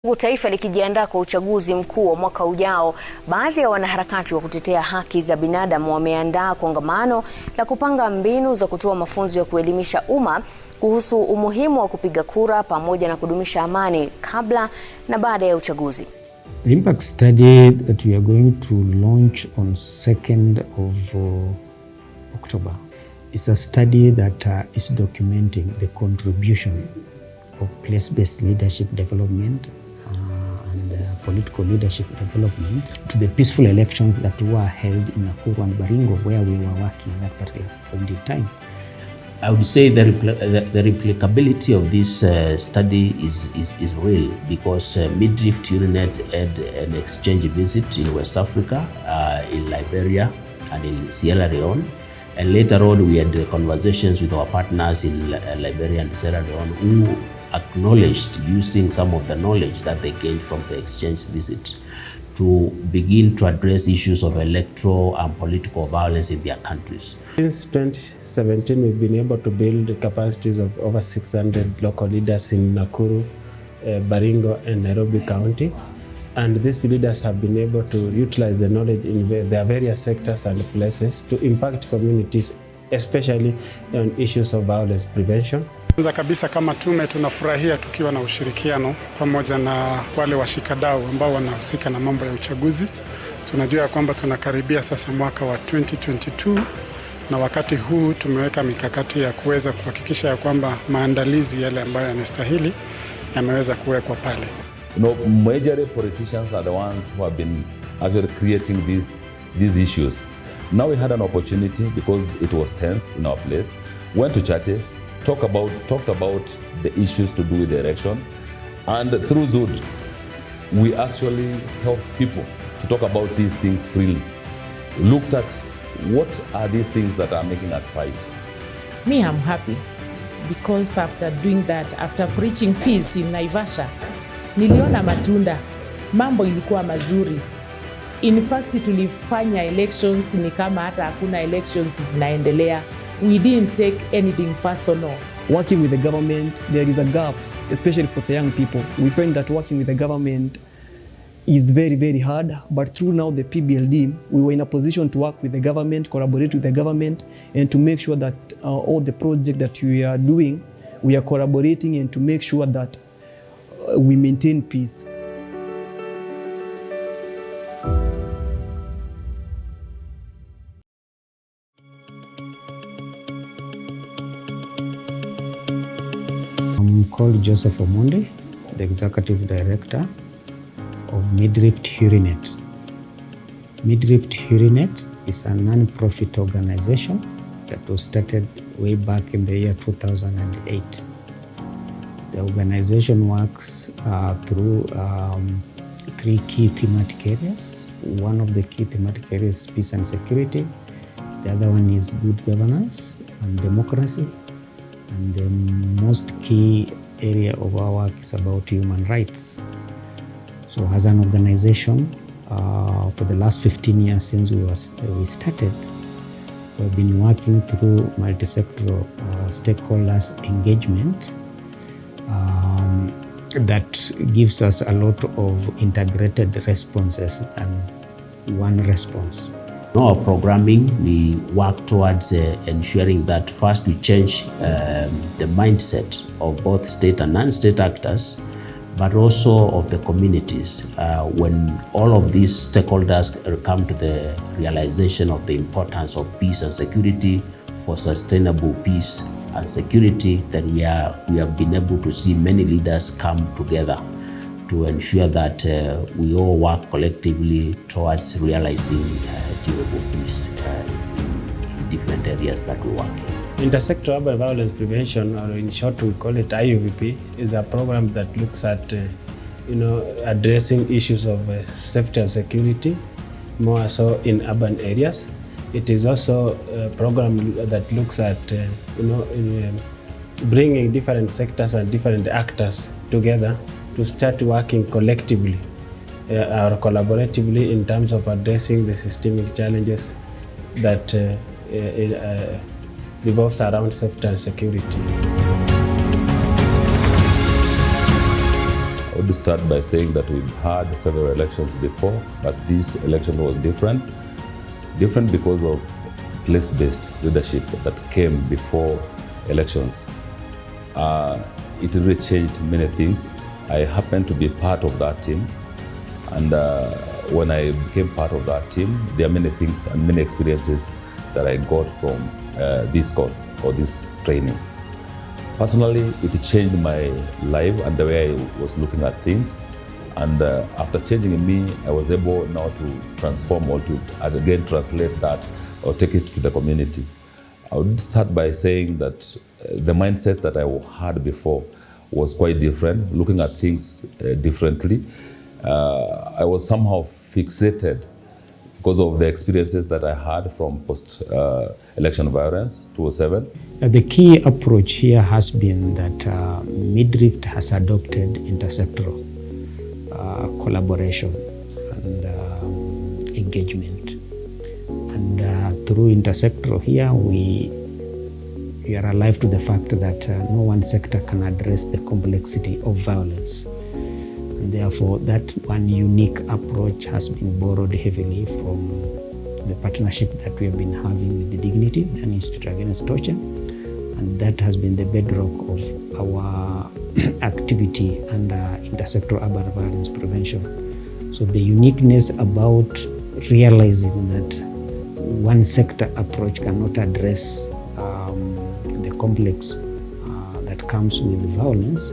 Huku taifa likijiandaa kwa uchaguzi mkuu wa mwaka ujao, baadhi ya wanaharakati wa kutetea haki za binadamu wameandaa kongamano la kupanga mbinu za kutoa mafunzo ya kuelimisha umma kuhusu umuhimu wa kupiga kura pamoja na kudumisha amani kabla na baada ya uchaguzi. The impact study that we are going to launch on 2nd of October is a study that is documenting the contribution of place-based leadership development and political leadership development to the peaceful elections that were held in Nakuru and Baringo, where we were working at that particular point in time. I would say the replicability of this study is real, because Midrift-DIGNITY had an exchange visit in West Africa, in Liberia and in Sierra Leone. And later on, we had conversations with our partners in Liberia and Sierra Leone who acknowledged using some of the knowledge that they gained from the exchange visit to begin to address issues of electoral and political violence in their countries. Since 2017, we've been able to build the capacities of over 600 local leaders in Nakuru, Baringo and Nairobi County. And these leaders have been able to utilize the knowledge in their various sectors and places to impact communities, especially on issues of violence prevention. Kwanza kabisa kama tume tunafurahia tukiwa na ushirikiano pamoja na wale washikadau ambao wanahusika na mambo ya uchaguzi. Tunajua kwamba tunakaribia sasa mwaka wa 2022 na wakati huu tumeweka mikakati ya kuweza kuhakikisha kwamba maandalizi yale ambayo yanastahili yameweza kuwekwa pale. Major politicians are the ones who have been actually creating these issues. Now we had an opportunity, because it was tense in our place, went to churches, talked about the issues to do with the election, and through Zoom, we actually helped people to talk about these things freely. Looked at what are these things that are making us fight. Me, I'm happy, because after doing that, after preaching peace in Naivasha, niliona matunda, mambo ilikuwa mazuri. In fact, tulifanya elections ni kama hata hakuna elections zinaendelea. We didn't take anything personal. Working with the government, there is a gap, especially for the young people. We find that working with the government is very, very hard, but through now the PBLD, we were in a position to work with the government, collaborate with the government, and to make sure that all the projects that we are doing, we are collaborating, and to make sure that we maintain peace. I'm called Joseph Omonde, the Executive Director of Midrift-DIGNITY. Midrift-DIGNITY is a non-profit organization that was started way back in the year 2008. The organization works through 3 key thematic areas. One of the key thematic areas is peace and security. The other one is good governance and democracy. And the most key area of our work is about human rights. So as an organization, for the last 15 years since we started, we've been working through multi-sectoral stakeholders engagement that gives us a lot of integrated responses and one response. In our programming, we work towards ensuring that first we change the mindset of both state and non-state actors, but also of the communities. When all of these stakeholders come to the realization of the importance of peace and security for sustainable peace and security, then we have been able to see many leaders come together to ensure that we all work collectively towards realizing durable peace in different areas that we work in. Intersectoral urban violence prevention, or in short we call it IUVP, is a program that looks at addressing issues of safety and security, more so in urban areas. It is also a program that looks at bringing different sectors and different actors together to start working collectively or collaboratively in terms of addressing the systemic challenges that revolves around safety and security. would start by saying that we've had several elections before, but this election was different. Different because of place-based leadership that came before elections. It really changed many things. I happened to be part of that team, and when I became part of that team, there are many things and many experiences that I got from this course or this training. Personally, it changed my life and the way I was looking at things. And after changing me, I was able now to transform or to again translate that or take it to the community. I would start by saying that the mindset that I had before was quite different, looking at things differently. I was somehow fixated because of the experiences that I had from post-election violence, 2007. The key approach here has been that Midrift has adopted intersectoral collaboration and engagement. And through intersectoral here, we are alive to the fact that no one sector can address the complexity of violence. And therefore, that one unique approach has been borrowed heavily from the partnership that we have been having with the Dignity, the Institute Against Torture. And that has been the bedrock of our activity under intersectoral urban violence prevention. So the uniqueness about realizing that one sector approach cannot address the complex that comes with violence,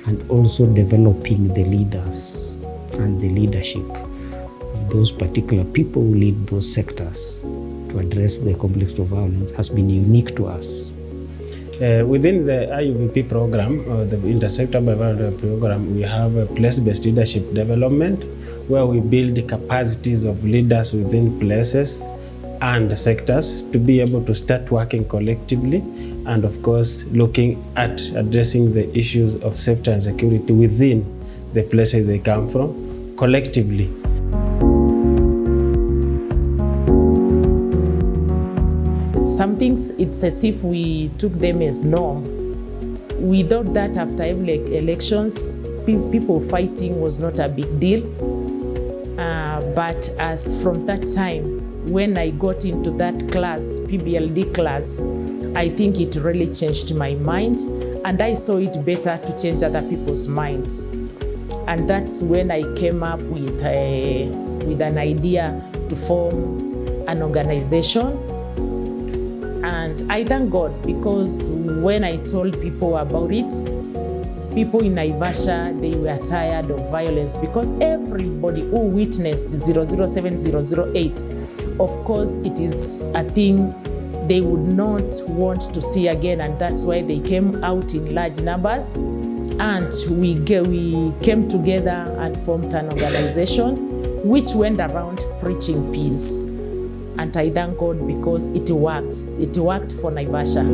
and also developing the leaders and the leadership of those particular people who lead those sectors to address the complexity of violence has been unique to us. Within the IUVP program, or the Intersectoral Violence Program, we have a place-based leadership development where we build capacities of leaders within places and sectors to be able to start working collectively, and of course looking at addressing the issues of safety and security within the places they come from collectively. Some things, it's as if we took them as norm. We thought that after every elections, people fighting was not a big deal. But as from that time, when I got into that class, PBLD class, I think it really changed my mind, and I saw it better to change other people's minds. And that's when I came up with an idea to form an organization. And I thank God, because when I told people about it, people in Naivasha, they were tired of violence, because everybody who witnessed 007008, of course, it is a thing they would not want to see again, and that's why they came out in large numbers. And we came together and formed an organization which went around preaching peace. And I thank God, because it works. It worked for Naivasha.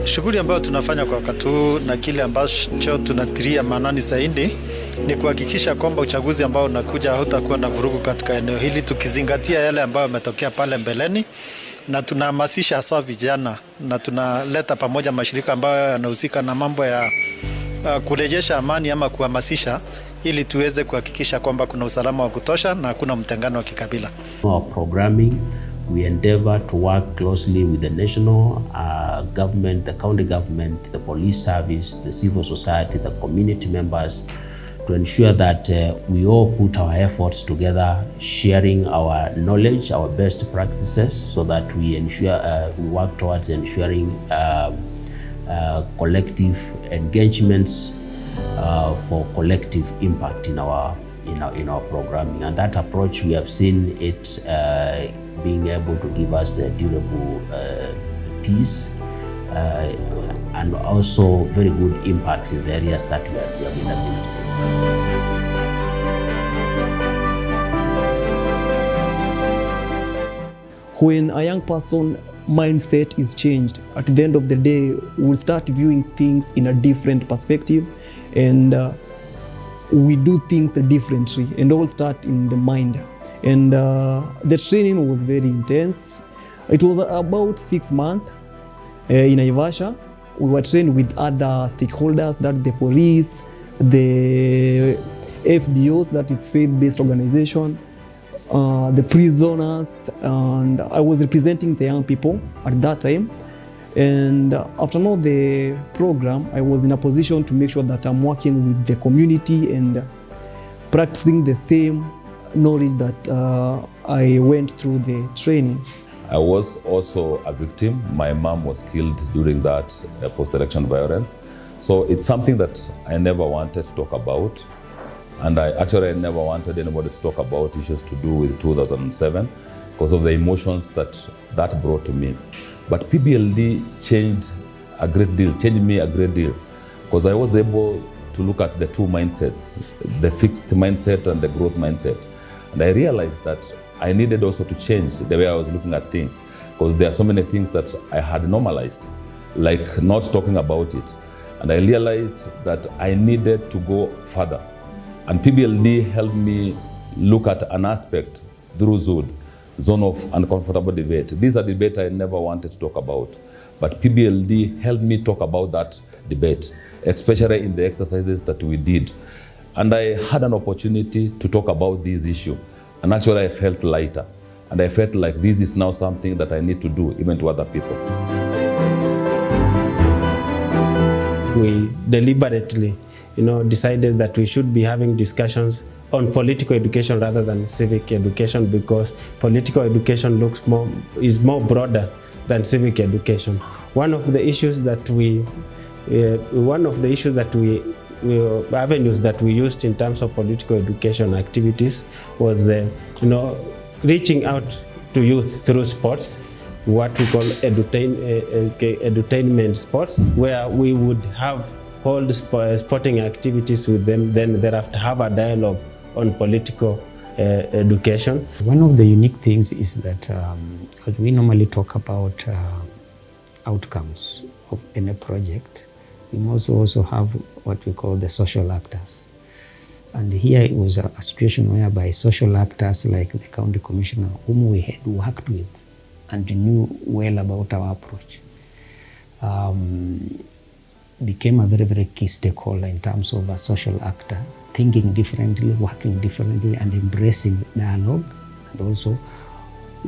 Shughuli ambayo tunafanya kwa wakati huu na kile ambacho tunatilia maanani zaidi ni kuhakikisha kwamba uchaguzi ambao unakuja hautakuwa na vurugu katika eneo hili, tukizingatia yale ambayo yametokea pale mbeleni, na tunahamasisha hasa vijana, na tunaleta pamoja mashirika ambayo yanahusika na mambo ya kurejesha amani ama kuhamasisha, ili tuweze kuhakikisha kwamba kuna usalama wa kutosha na hakuna mtengano wa kikabila. Our programming, we endeavor to work closely with the national government, the county government, the police service, the civil society, the community members, to ensure that we all put our efforts together, sharing our knowledge, our best practices, so that we ensure we work towards ensuring collective engagements for collective impact in our programming. And that approach, we have seen it being able to give us a durable peace and also very good impacts in the areas that we have been able to. When a young person mindset is changed, at the end of the day, we'll start viewing things in a different perspective, and we do things differently, and all start in the mind. And the training was very intense. It was about 6 months in Naivasha, we were trained with other stakeholders, that the police, the FBOs, that is faith-based organization, the prisoners, and I was representing the young people at that time. And after now the program, I was in a position to make sure that I'm working with the community and practicing the same knowledge that I went through the training. I was also a victim. My mom was killed during that post-election violence. So it's something that I never wanted to talk about. And I never wanted anybody to talk about issues to do with 2007 because of the emotions that brought to me. But PBLD changed me a great deal, because I was able to look at the two mindsets, the fixed mindset and the growth mindset. And I realized that I needed also to change the way I was looking at things, because there are so many things that I had normalized, like not talking about it. And I realized that I needed to go further. And PBLD helped me look at an aspect through zone of uncomfortable debate. These are debates I never wanted to talk about, but PBLD helped me talk about that debate, especially in the exercises that we did. And I had an opportunity to talk about this issue. And actually I felt lighter. And I felt like this is now something that I need to do, even to other people. We deliberately, decided that we should be having discussions on political education rather than civic education, because political education is more broader than civic education. One of the issues that avenues that we used in terms of political education activities was, reaching out to youth through sports, what we call edutainment sports, where we would hold sporting activities with them, then thereafter have a dialogue on political education. One of the unique things is that because we normally talk about outcomes of any project, we must also have what we call the social actors. And here it was a situation whereby social actors like the county commissioner, whom we had worked with and knew well about our approach, became a very, very key stakeholder in terms of a social actor, thinking differently, working differently, and embracing dialogue, and also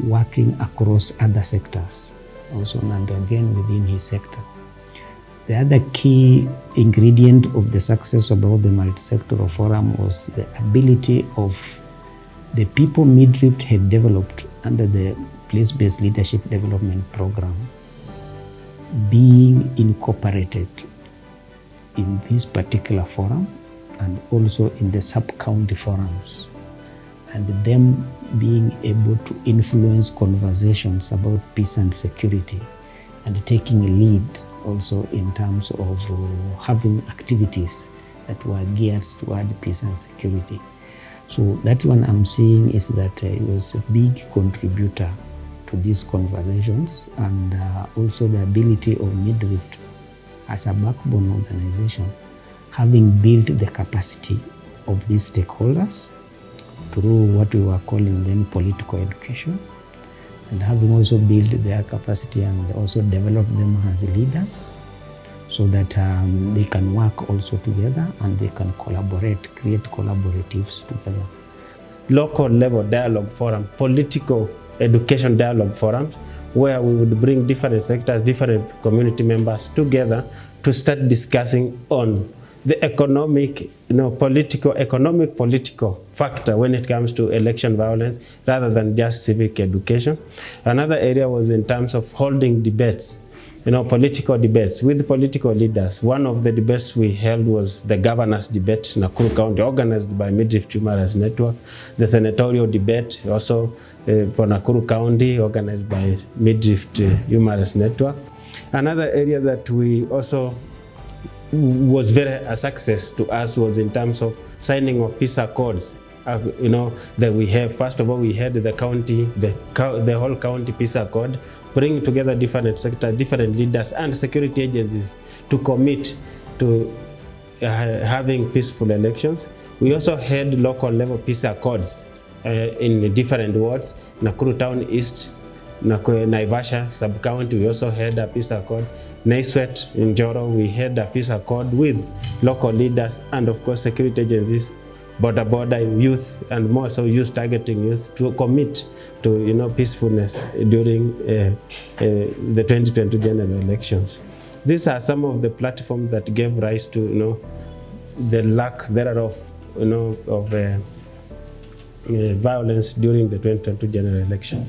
working across other sectors, also and again within his sector. The other key ingredient of the success about the multi-sectoral forum was the ability of the people Midrift had developed under the place-based leadership development program being incorporated in this particular forum and also in the sub-county forums, and them being able to influence conversations about peace and security and taking a lead also in terms of having activities that were geared toward peace and security. So that one I'm seeing is that it was a big contributor to these conversations, and also the ability of Midrift as a backbone organization, having built the capacity of these stakeholders through what we were calling then political education, and having also built their capacity and also developed them as leaders so that they can work also together and they can collaborate, create collaboratives together. Local level dialogue forum, political education dialogue forums, where we would bring different sectors, different community members together to start discussing on the economic, political factor when it comes to election violence, rather than just civic education. Another area was in terms of holding debates, political debates with political leaders. One of the debates we held was the governor's debate in Nakuru County, organized by Midrift Humorous Network. The senatorial debate also for Nakuru County, organized by Midrift Humorous Network. Another area that we also was a success to us was in terms of signing of peace accords. That we have. First of all, we had the county, the whole county peace accord, bringing together different sectors, different leaders and security agencies to commit to having peaceful elections. We also had local level peace accords in different wards, Nakuru Town East, Naivasha sub-county, we also had a peace accord. Naiswet in Joro, we had a peace accord with local leaders and of course security agencies, border youth, and more so youth targeting youth to commit to peacefulness during the 2020 general elections. These are some of the platforms that gave rise to the lack thereof of violence during the 2020 general election.